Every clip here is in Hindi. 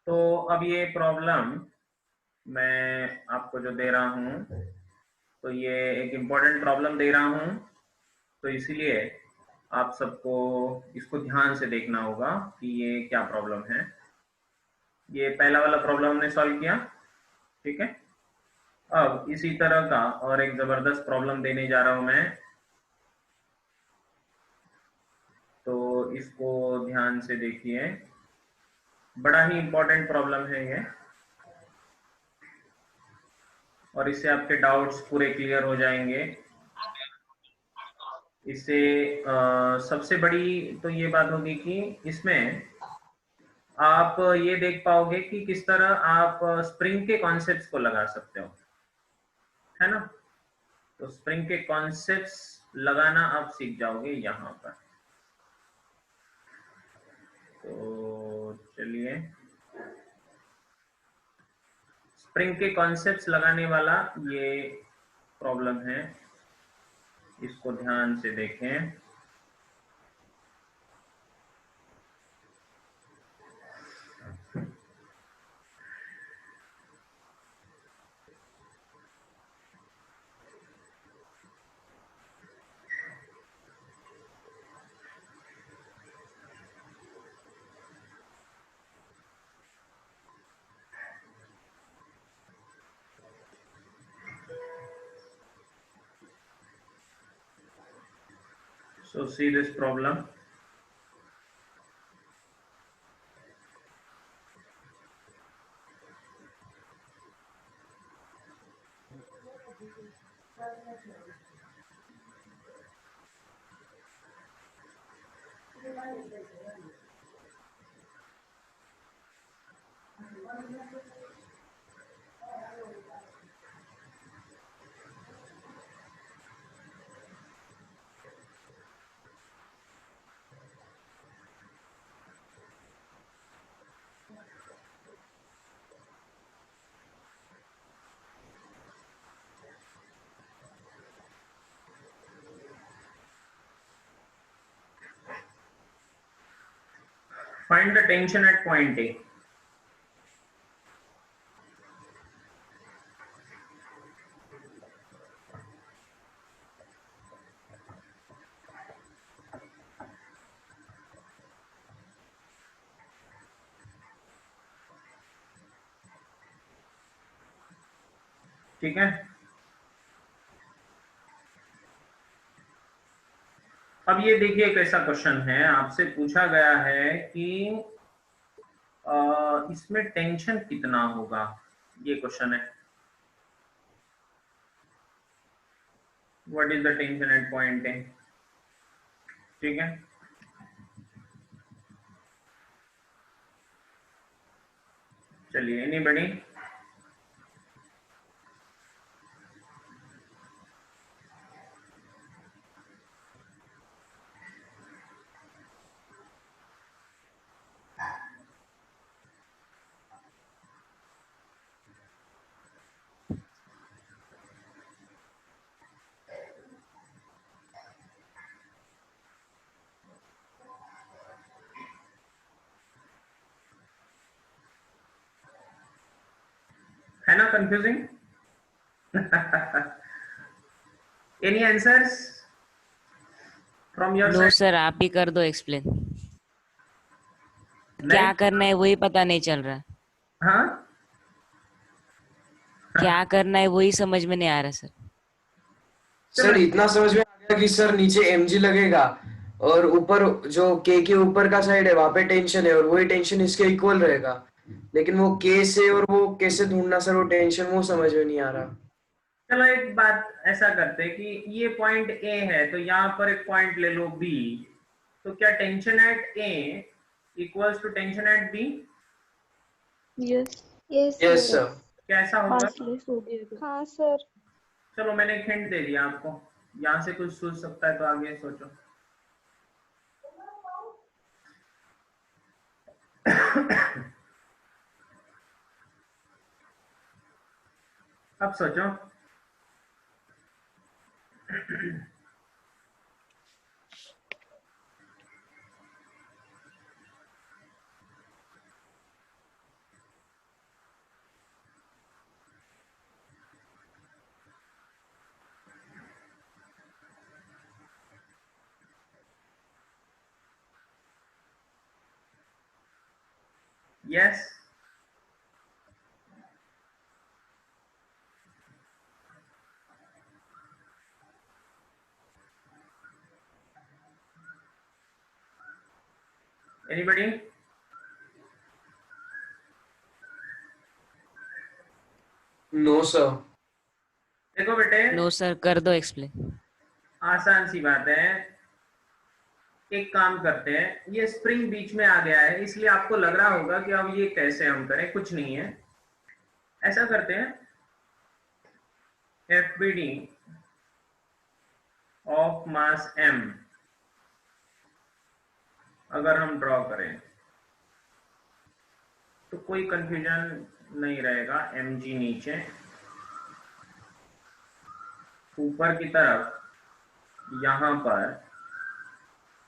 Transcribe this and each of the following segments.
तो अब ये प्रॉब्लम मैं आपको जो दे रहा हूँ, तो ये एक इम्पोर्टेंट प्रॉब्लम दे रहा हूँ, तो इसीलिए आप सबको इसको ध्यान से देखना होगा कि ये क्या प्रॉब्लम है। ये पहला वाला प्रॉब्लम हमने सॉल्व किया, ठीक है। अब इसी तरह का और एक जबरदस्त प्रॉब्लम देने जा रहा हूं मैं, तो इसको ध्यान से देखिए। बड़ा ही इंपॉर्टेंट प्रॉब्लम है ये, और इससे आपके डाउट्स पूरे क्लियर हो जाएंगे। इससे सबसे बड़ी तो ये बात होगी कि इसमें आप ये देख पाओगे कि किस तरह आप स्प्रिंग के कॉन्सेप्ट्स को लगा सकते हो, है ना। तो स्प्रिंग के कॉन्सेप्ट्स लगाना आप सीख जाओगे यहाँ पर। तो चलिए, स्प्रिंग के कॉन्सेप्ट्स लगाने वाला ये प्रॉब्लम है, इसको ध्यान से देखें। So see this problem. Find the tension at point A. ठीक है। अब ये देखिए कैसा क्वेश्चन है, आपसे पूछा गया है कि इसमें टेंशन कितना होगा, ये क्वेश्चन है। What is the tension at point A, ठीक है। चलिए, एनीबॉडी? है ना confusing? Any answers from your no side? Sir, आप ही कर दो एक्सप्लेन। नहीं? क्या करना है वही पता नहीं चल रहा। हाँ। क्या करना है वही समझ में नहीं आ रहा सर। चलो, सर इतना समझ में आ गया कि सर नीचे mg लगेगा और ऊपर जो k के ऊपर का साइड है वहां पे टेंशन है और वही टेंशन इसके इक्वल रहेगा, लेकिन वो k से और वो कैसे ढूंढना सर वो टेंशन वो समझ में नहीं आ रहा। चलो एक बात ऐसा करते हैं कि ये पॉइंट ए है, तो यहाँ पर एक पॉइंट ले लो बी। तो क्या tension at A equals to tension at B? Yes yes yes sir. Sir. क्या ऐसा होगा? ट्रांसलेट हो गया। हाँ सर। चलो, मैंने एक हिंट दे दिया आपको, यहाँ से कुछ सोच सकता है तो आगे सोचो। अब सोचो। Yes, anybody? No sir. देखो बेटे, नो सर, कर दो एक्सप्लेन। आसान सी बात है, एक काम करते हैं, ये स्प्रिंग बीच में आ गया है इसलिए आपको लग रहा होगा कि अब ये कैसे हम करें, कुछ नहीं है। ऐसा करते हैं, FBD ऑफ मास m अगर हम ड्रॉ करें तो कोई कंफ्यूजन नहीं रहेगा। mg नीचे, ऊपर की तरफ यहां पर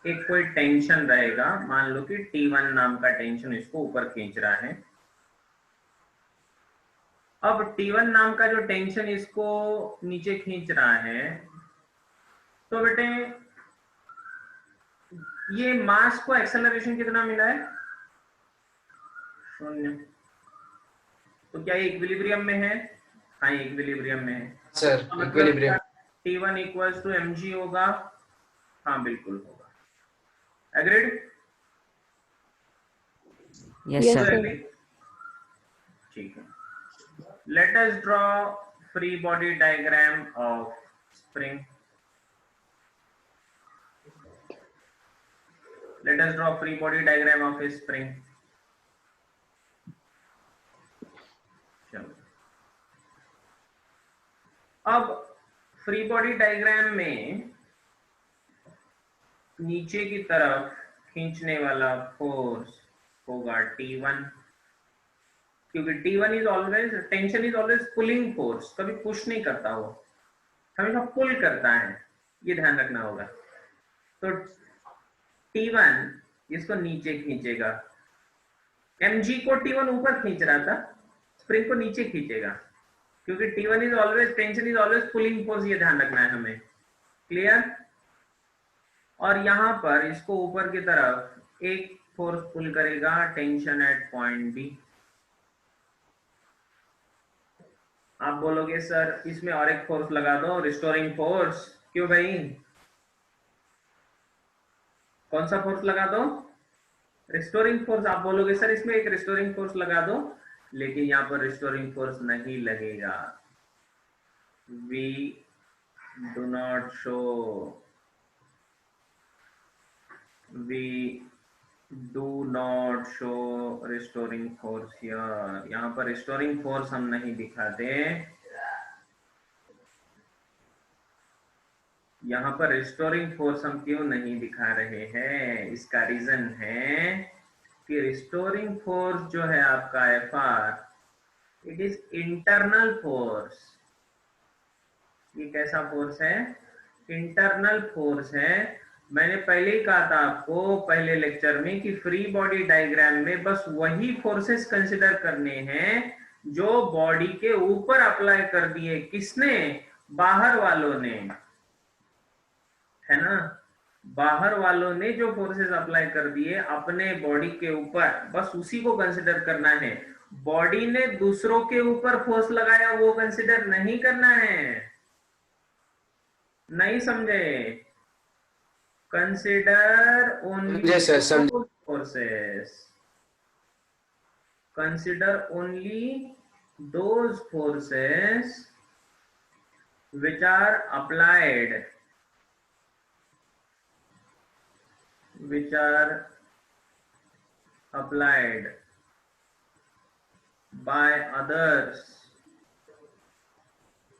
एक कोई टेंशन रहेगा, मान लो कि T1 नाम का टेंशन इसको ऊपर खींच रहा है। अब T1 नाम का जो टेंशन इसको नीचे खींच रहा है, तो बेटे ये मास को एक्सेलरेशन कितना मिला है? 0। तो क्या ये इक्विलिब्रियम में है? हाँ, ये इक्विलिब्रियम में है sir equilibrium. T1 equals to mg होगा। हाँ बिल्कुल होगा। Agreed? Yes Yes, sir. sir. ठीक है। Let us draw free body diagram of spring. Let us draw free body diagram of a spring. चलो, अब फ्री बॉडी डायग्राम में नीचे की तरफ खींचने वाला फोर्स होगा T1, क्योंकि T1 is always, tension is always pulling force, कभी पुश नहीं करता, वो हमेशा पुल करता है, ये ध्यान रखना होगा। तो T1 इसको नीचे खींचेगा, mg को T1 ऊपर खींच रहा था, स्प्रिंग को नीचे खींचेगा, क्योंकि T1 is always, tension is always pulling force, ये ध्यान रखना है हमें। क्लियर? और यहां पर इसको ऊपर की तरफ एक फोर्स पुल करेगा, टेंशन एट पॉइंट B। आप बोलोगे सर इसमें और एक फोर्स लगा दो, रिस्टोरिंग फोर्स। क्यों भाई? कौन सा फोर्स लगा दो? Restoring force. आप बोलोगे सर इसमें एक रिस्टोरिंग फोर्स लगा दो, लेकिन यहां पर रिस्टोरिंग फोर्स नहीं लगेगा। We do not show, we do not show restoring force here. यहां पर रिस्टोरिंग फोर्स हम नहीं दिखाते। यहां पर रिस्टोरिंग फोर्स हम क्यों नहीं दिखा रहे हैं? इसका रीजन है कि रिस्टोरिंग फोर्स जो है आपका Fr, it is internal force. ये कैसा फोर्स है? इंटरनल फोर्स है। मैंने पहले ही कहा था आपको पहले लेक्चर में कि फ्री बॉडी डायग्राम में बस वही फोर्सेस कंसिडर करने हैं जो बॉडी के ऊपर अप्लाई कर दिए। किसने? बाहर वालों ने, है ना? बाहर वालों ने जो फोर्सेस अप्लाई कर दिए अपने बॉडी के ऊपर, बस उसी को कंसिडर करना है। बॉडी ने दूसरों के ऊपर फोर्स लगाया वो कंसिडर नहीं करना है। नहीं समझे? Consider only forces, consider only those forces which are applied, which are applied by others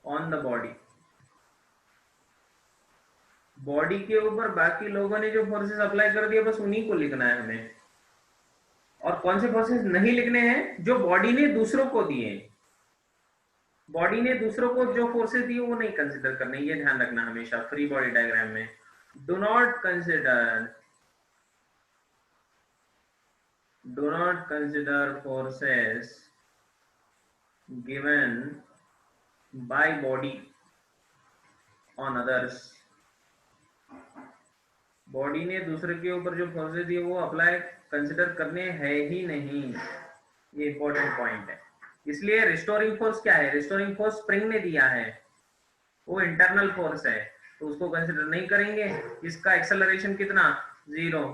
on the body। Body के ऊपर बाकी लोगों ने जो फोर्सेस अप्लाई कर दिए बस उन्हीं को लिखना है हमें। और कौन से फोर्सेस नहीं लिखने हैं? जो बॉडी ने दूसरों को दिए। बॉडी ने दूसरों को जो फोर्सेस दिए वो नहीं कंसिडर करने, ये ध्यान रखना हमेशा फ्री बॉडी डायग्राम में। Do not consider forces given by body on others. Body ने दूसरे के ऊपर जो फोर्सेस दिए वो अप्लाई कंसिडर करने है ही नहीं, ये इंपॉर्टेंट पॉइंट है। इसलिए रिस्टोरिंग फोर्स क्या है, रिस्टोरिंग फोर्स स्प्रिंग ने दिया है, वो इंटरनल फोर्स है, तो उसको कंसिडर नहीं करेंगे। इसका एक्सेलरेशन कितना, 0,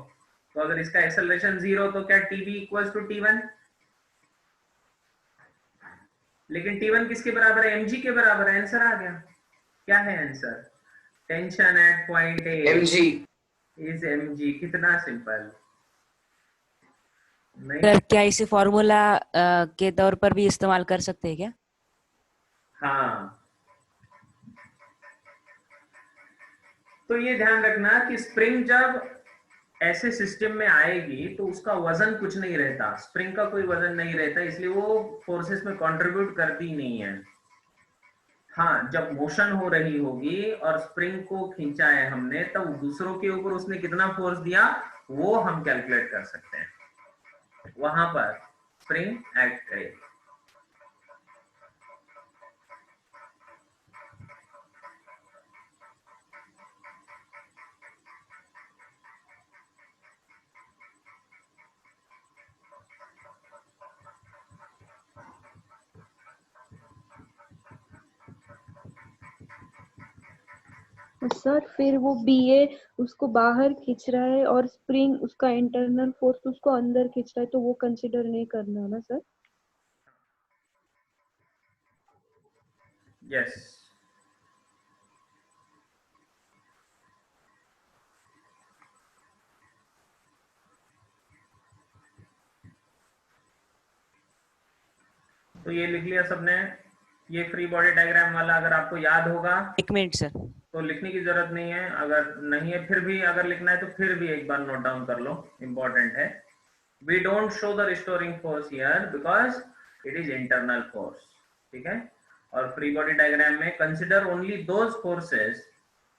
तो अगर इसका एक्सेलरेशन 0 तो क्या टीवी इक्वल्स टू टी1, लेकिन टी1 किसके बराबर है, mg के बराबर है। आंसर आ गया, क्या है answer, tension at point A mg। Is mg। कितना सिंपल, नहीं? सर क्या इसे फॉर्मूला के तौर पर भी इस्तेमाल कर सकते हैं क्या? हाँ, तो ये ध्यान रखना कि स्प्रिंग जब ऐसे सिस्टम में आएगी तो उसका वजन कुछ नहीं रहता, स्प्रिंग का कोई वजन नहीं रहता, इसलिए वो फोर्सेस में कंट्रीब्यूट करती नहीं है। हाँ, जब मोशन हो रही होगी और स्प्रिंग को खींचा है हमने, तब दूसरों के ऊपर उसने कितना फोर्स दिया वो हम कैलकुलेट कर सकते हैं, वहां पर स्प्रिंग एक्ट करेगी। सर फिर वो BA उसको बाहर खींच रहा है और स्प्रिंग उसका इंटरनल फोर्स उसको अंदर खींच रहा है, तो वो कंसिडर नहीं करना ना सर? यस, तो ये लिख लिया सबने, ये फ्री बॉडी डायग्राम वाला अगर आपको याद होगा 1 मिनट सर। तो लिखने की जरूरत नहीं है, अगर नहीं है फिर भी अगर लिखना है तो फिर भी एक बार नोट डाउन कर लो, इंपॉर्टेंट है। We don't show the restoring force here because it is internal force, ठीक है। और फ्री बॉडी डायग्राम में consider only those forces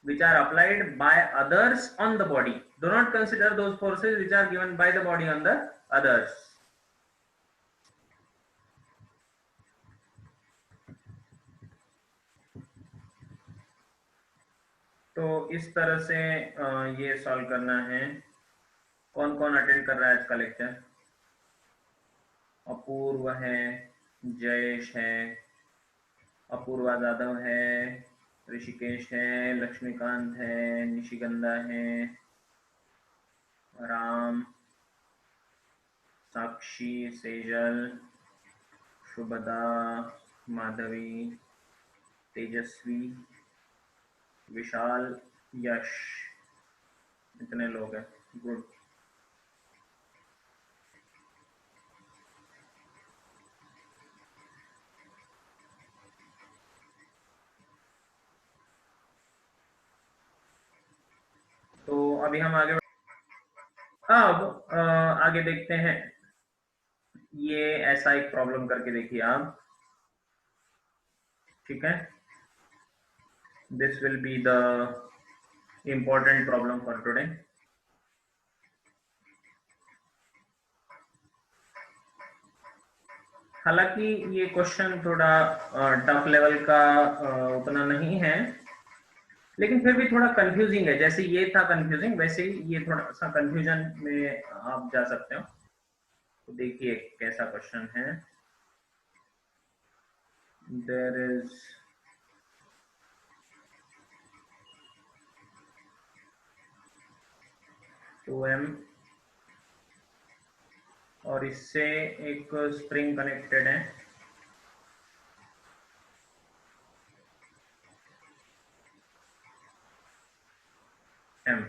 which are applied by others on the body, do not consider those forces which are given by the body on the others। तो इस तरह से ये सॉल्व करना है। कौन कौन अटेंड कर रहा है आज का लेक्चर, अपूर्व है, जयेश है, अपूर्वा जादव है, ऋषिकेश है, लक्ष्मीकांत है, निशिगंधा है, राम, साक्षी, सेजल, शुभदा, माधवी, तेजस्वी, विशाल, यश, इतने लोग हैं, गुड। तो अभी हम आगे अब आगे देखते हैं, ये ऐसा एक प्रॉब्लम करके देखिए आप, ठीक है। This will be the important problem for today. हालांकि ये क्वेश्चन थोड़ा टफ लेवल का उतना नहीं है, लेकिन फिर भी थोड़ा कंफ्यूजिंग है, जैसे ये था कंफ्यूजिंग वैसे ही ये थोड़ा सा कंफ्यूजन में आप जा सकते हो। तो देखिए कैसा क्वेश्चन है, देयर इज टू एम और इससे एक स्प्रिंग कनेक्टेड है, एम,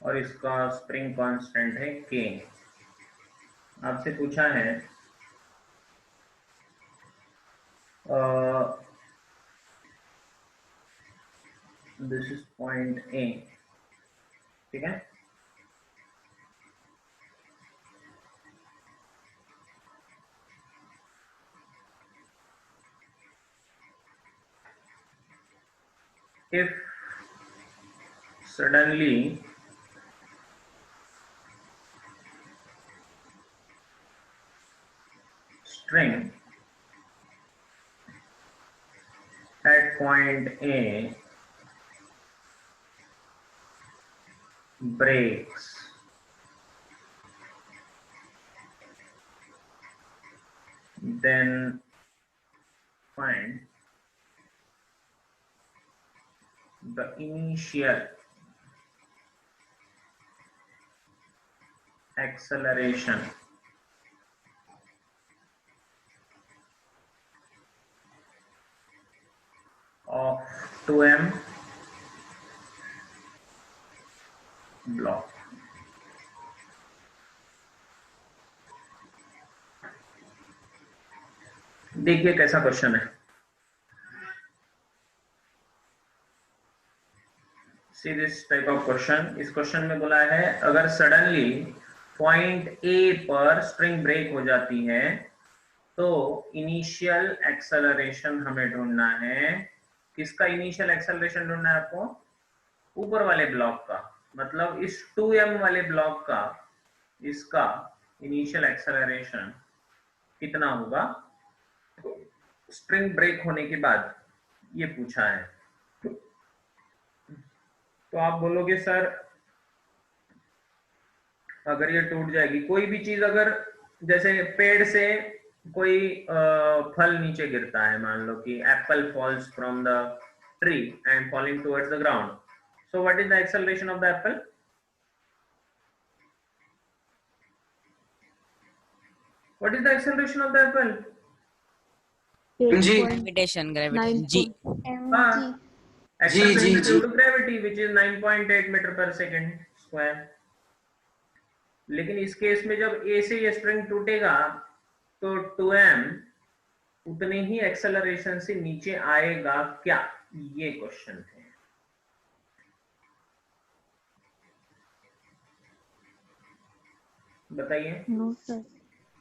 और इसका स्प्रिंग कांस्टेंट है के। आपसे पूछा है दिस इज पॉइंट ए, ठीक है। if suddenly string at point A breaks then find the initial acceleration of 2m block. देखिए कैसा क्वेश्चन है। See this type of question. इस क्वेश्चन में बोला है अगर सडनली पॉइंट ए पर स्प्रिंग ब्रेक हो जाती है तो इनिशियल एक्सेलरेशन हमें ढूंढना है। किसका इनिशियल एक्सेलरेशन ढूंढना है आपको? ऊपर वाले ब्लॉक का, मतलब इस 2m वाले ब्लॉक का इसका इनिशियल एक्सेलरेशन कितना होगा स्प्रिंग ब्रेक होने के बाद, ये पूछा है। तो आप बोलोगे सर अगर ये टूट जाएगी, कोई भी चीज अगर जैसे पेड़ से कोई फल नीचे गिरता है, मान लो कि apple falls from the tree and falling towards the ground, so what is the acceleration of the apple? What is the acceleration of the apple? G Gravitation, gravitation. G. mg. Acceleration g due to gravity, which is 9.8 metre per second square. लेकिन इस केस में जब A से ये स्प्रिंग टूटेगा तो 2m उतने ही एक्सेलरेशन से नीचे आएगा क्या? ये क्वेश्चन है। बताइए। नो सर,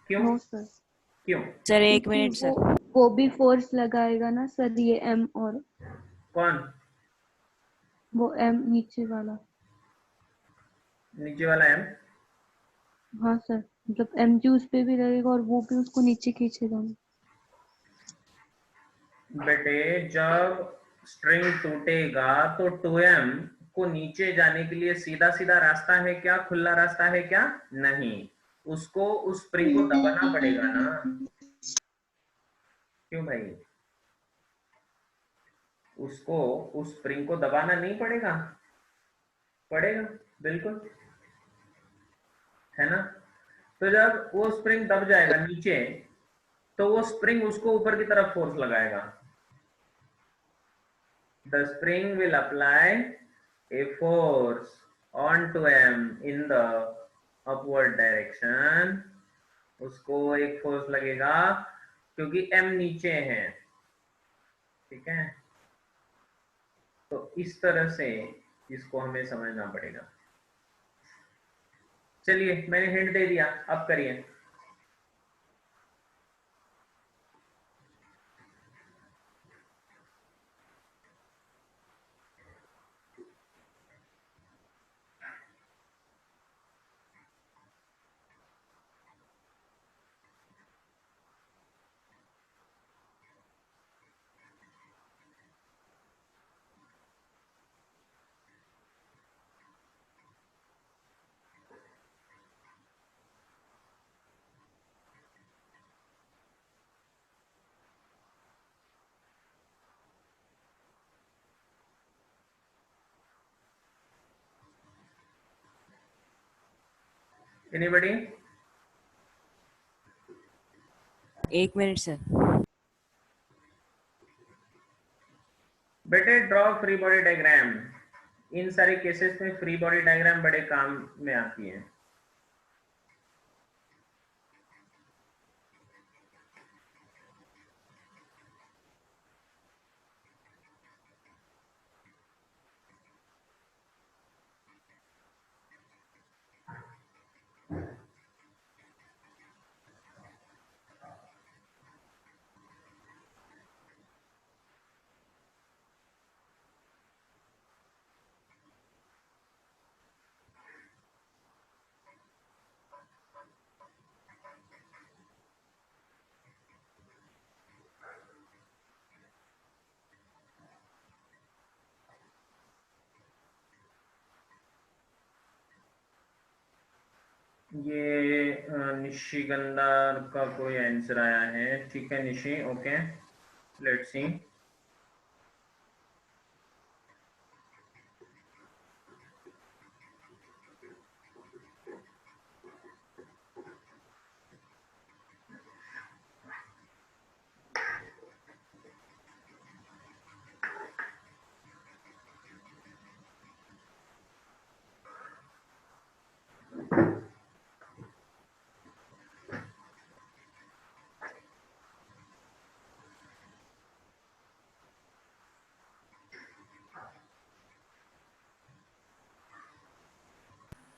क्यों? नो सर, क्यों? सर एक क्योंकि मिनट सर। वो भी फोर्स लगाएगा ना सर, ये m और कौन? वो m नीचे वाला। नीचे वाला m? हाँ सर, मतलब mg उस पे भी लगेगा और वो भी उसको नीचे खींचेगा। बेटे जब स्ट्रिंग टूटेगा तो 2m को नीचे जाने के लिए सीधा सीधा रास्ता है क्या? खुला रास्ता है क्या? नहीं, उसको उस स्प्रिंग को दबाना पड़ेगा ना। क्यों भाई? उसको उस स्प्रिंग को दबाना नहीं पड़ेगा? पड़ेगा, बिल्कुल, है ना। तो जब वो स्प्रिंग दब जाएगा नीचे तो वो स्प्रिंग उसको ऊपर की तरफ फोर्स लगाएगा। The spring will apply a force onto m in the upward direction. उसको एक फोर्स लगेगा क्योंकि m नीचे है, ठीक है। तो इस तरह से इसको हमें समझना पड़ेगा। चलिए मैंने हिंट दे दिया, अब करिए। Anybody? एक मिनट सर। बेटे ड्रॉ फ्री बॉडी डायग्राम। इन सारे केसेस में फ्री बॉडी डायग्राम बड़े काम में आती है। ये निशिगंधार का कोई आंसर आया है, ठीक है Nishi, okay let's see.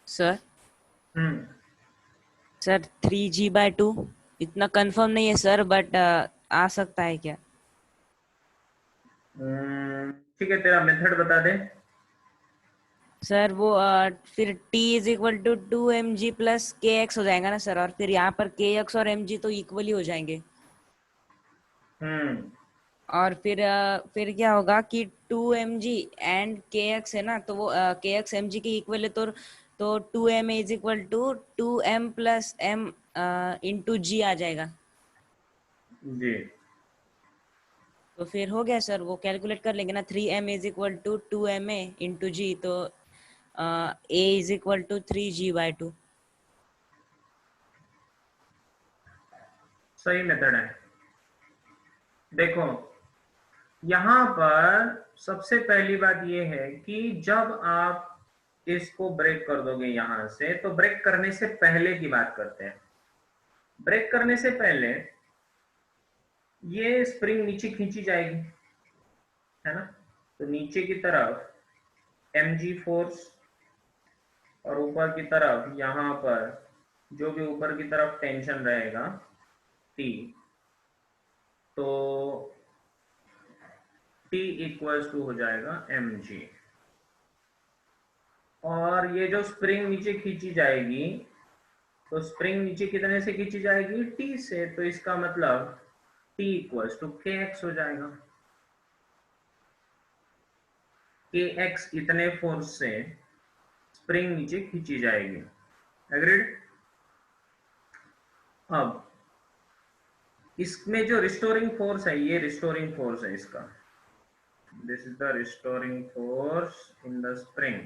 Sir hmm sir 3g/2 इतना कंफर्म नहीं है सर, बट आ सकता है क्या? ठीक है, तेरा मेथड बता दे। सर वो फिर t is equal to 2mg plus kx हो जाएगा ना सर, और फिर यहाँ पर kx और mg तो इक्वली हो जाएंगे। हम्म और फिर क्या होगा कि 2mg एंड kx है ना, तो वो kx mg के इक्वल है, तो 2m is equal to 2m plus m into g आ जाएगा। जी तो फिर हो गया सर, वो कैलकुलेट कर लेंगे ना, 3m is equal to 2ma into G, तो a is equal to 3g/2। सही मेथड है। देखो यहाँ पर सबसे पहली बात यह है कि जब आप इसको ब्रेक कर दोगे यहां से, तो ब्रेक करने से पहले की बात करते हैं। ब्रेक करने से पहले ये स्प्रिंग नीचे खींची जाएगी, है ना। तो नीचे की तरफ mg फोर्स और ऊपर की तरफ यहाँ पर जो भी ऊपर की तरफ टेंशन रहेगा T, तो T इक्वल्स टू हो जाएगा mg। और ये जो स्प्रिंग नीचे खींची जाएगी, तो स्प्रिंग नीचे कितने से खींची जाएगी? T से, तो इसका मतलब T इक्वल्स टू kx हो जाएगा। kx इतने फोर्स से स्प्रिंग नीचे खींची जाएगी। एग्रीड। अब इसमें जो रिस्टोरिंग फोर्स है, ये रिस्टोरिंग फोर्स है इसका, this is the restoring force in the spring,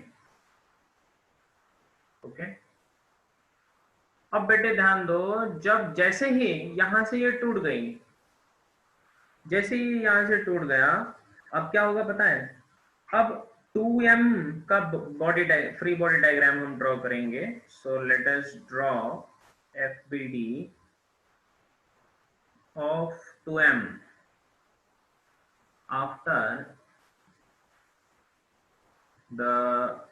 okay. अब बेटे ध्यान दो, जब जैसे ही यहां से ये टूट गई, जैसे ही यहां से टूट गया, अब क्या होगा पता है? अब 2m का बॉडी फ्री बॉडी डायग्राम हम ड्रॉ करेंगे। So let us draw FBD of 2m after the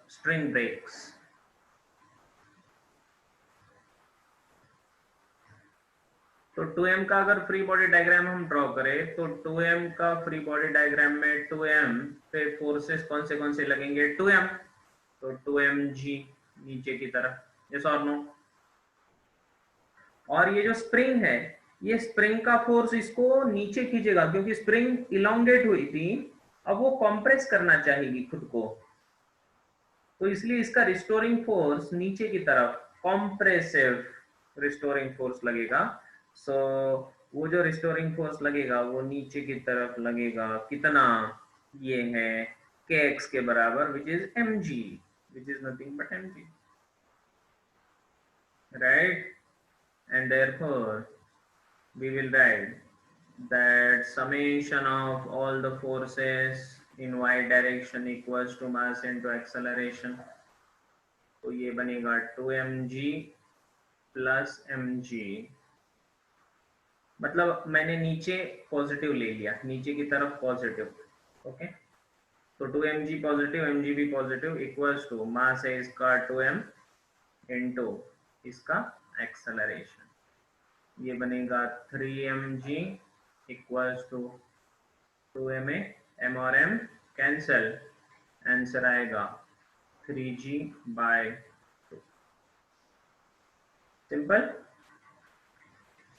string breaks। तो 2m का अगर फ्री बॉडी डायग्राम हम ड्रॉ करें, तो 2m का फ्री बॉडी डायग्राम में 2m पे फोर्सेस कौन से लगेंगे? 2m, तो 2mg नीचे की तरफ, यस और नो। और ये जो स्प्रिंग है, ये स्प्रिंग का फोर्स इसको नीचे खींचेगा, क्योंकि स्प्रिंग इलोंगेट हुई थी, अब वो कंप्रेस करना चाहेगी खुद को, तो इसलिए इसका रिस्टोरिंग फोर्स नीचे की तरफ, कॉम्प्रेसिव रिस्टोरिंग फोर्स लगेगा। सो वो जो रिस्टोरिंग फोर्स लगेगा वो नीचे की तरफ लगेगा, कितना? ये है kx के बराबर, which is mg, which is nothing but mg, right. And therefore we will write that summation of all the forces in y direction equals to mass into acceleration। तो ये बनेगा 2mg प्लस mg, मतलब मैंने नीचे पॉजिटिव ले लिया, नीचे की तरफ पॉजिटिव, ओके। तो 2mg पॉजिटिव, mg भी पॉजिटिव, इक्वल्स टू मास है इसका 2m इनटू इसका एक्सेलरेशन, ये बनेगा 3mg equals to 2ma, m और m कैंसल, आंसर आएगा 3g/2। सिंपल,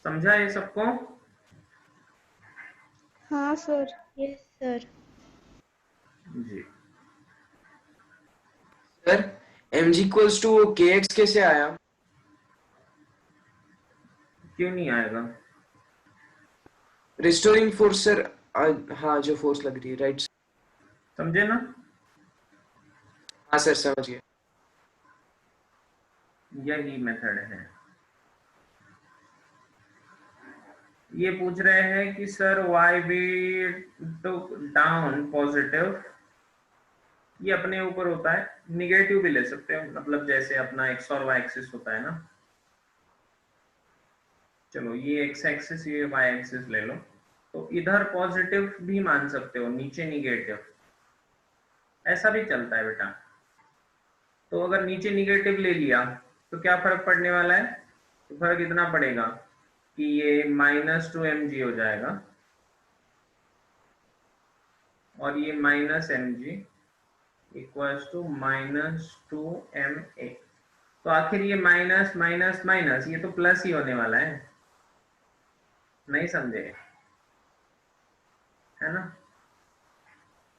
समझा ये सबको? हाँ सर। Yes sir. जी sir mg equals to kx कैसे आया? क्यों नहीं आएगा? रिस्टोरिंग फोर्स सर, हाँ जो फोर्स लग रही है, राइट। समझे ना? हाँ सर समझ गया। यही मेथड है। ये पूछ रहे हैं कि sir why we took down positive, ये अपने ऊपर होता है, निगेटिव भी ले सकते हैं, मतलब जैसे अपना एक्स और वाई एक्सिस होता है ना। चलो ये एक्स एक्सिस, ये वाई एक्सिस ले लो, तो इधर पॉजिटिव भी मान सकते हो, नीचे निगेटिव, ऐसा भी चलता है बेटा। तो अगर नीचे निगेटिव ले लिया तो क्या फर्क पड़ने वाला है? तो फर्क इतना पड़ेगा कि ये -2mg हो जाएगा और ये -mg इक्वल्स टू -2ma। तो आखिर ये माइनस माइनस माइनस, ये तो प्लस ही होने वाला है, नहीं समझे? है ना?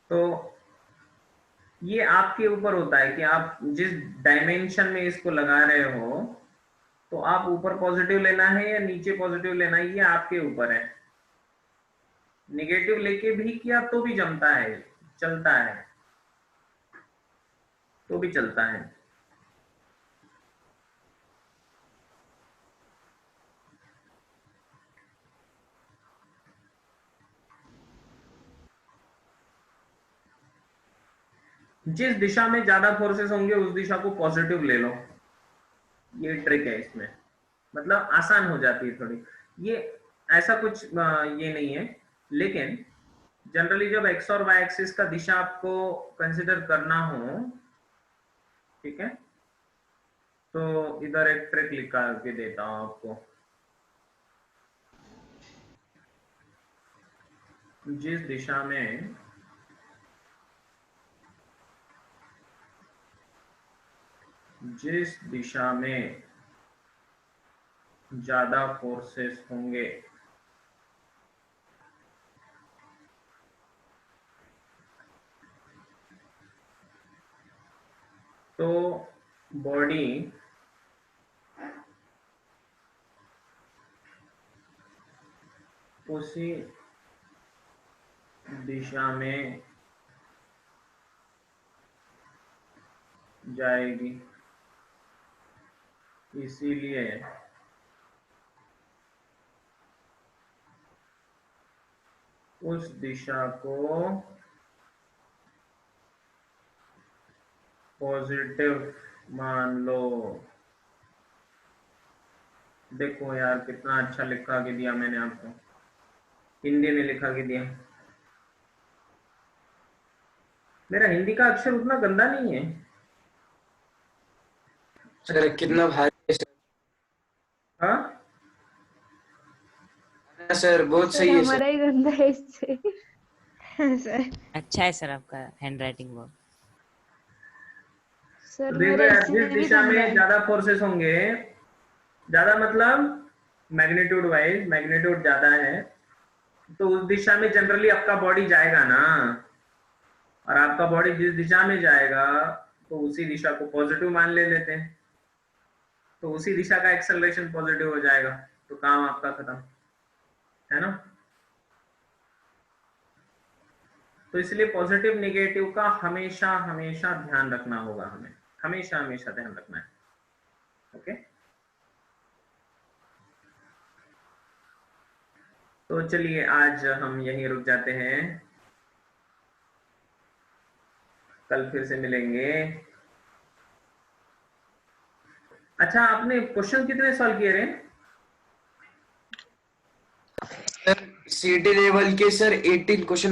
तो ये आपके ऊपर होता है कि आप जिस डायमेंशन में इसको लगा रहे हो, तो आप ऊपर पॉजिटिव लेना है या नीचे पॉजिटिव लेना है, ये आपके ऊपर है। निगेटिव लेके भी किया तो भी जमता है, चलता है, तो भी चलता है। जिस दिशा में ज्यादा फोर्सेस होंगे उस दिशा को पॉजिटिव ले लो, ये ट्रिक है इसमें, मतलब आसान हो जाती है थोड़ी। ये ऐसा कुछ ये नहीं है, लेकिन जनरली जब एक्स और वाई एक्सिस का दिशा आपको कंसिडर करना हो, ठीक है, तो इधर एक ट्रिक लिखा के देता हूं आपको। जिस दिशा में ज्यादा फोर्सेस होंगे तो बॉडी उसी दिशा में जाएगी, इसीलिए उस दिशा को पॉजिटिव मान लो। देखो यार कितना अच्छा लिखा के दिया मैंने आपको, हिंदी में लिखा के दिया। मेरा हिंदी का अक्षर उतना गंदा नहीं है। सर कितना भारी है सर। हाँ सर बहुत सर सही है सर। हमारा ही गंदा है इससे। सर अच्छा है सर आपका हैंड राइटिंग वो। सर तो देखो मेरा यार, इससे जिस भी दिशा गंदा में है। ज्यादा फोर्सेस होंगे, ज्यादा मतलब मैग्नीट्यूड वाइज, मैग्नीट्यूड ज्यादा है, तो उस दिशा में जनरली आपका बॉडी जाएगा ना, और आपका बॉडी जिस दिशा में जाएगा तो उसी दिशा को पॉजिटिव मान ले लेते हैं, तो उसी दिशा का एक्सेलरेशन पॉजिटिव हो जाएगा, तो काम आपका खत्म, है ना? तो इसलिए पॉजिटिव निगेटिव का हमेशा हमेशा ध्यान रखना होगा, हमें हमेशा हमेशा ध्यान रखना है। ओके, तो चलिए आज हम यहीं रुक जाते हैं, कल फिर से मिलेंगे। अच्छा, आपने क्वेश्चन कितने सॉल्व किए रे? सर सीटी लेवल के सर 18 क्वेश्चन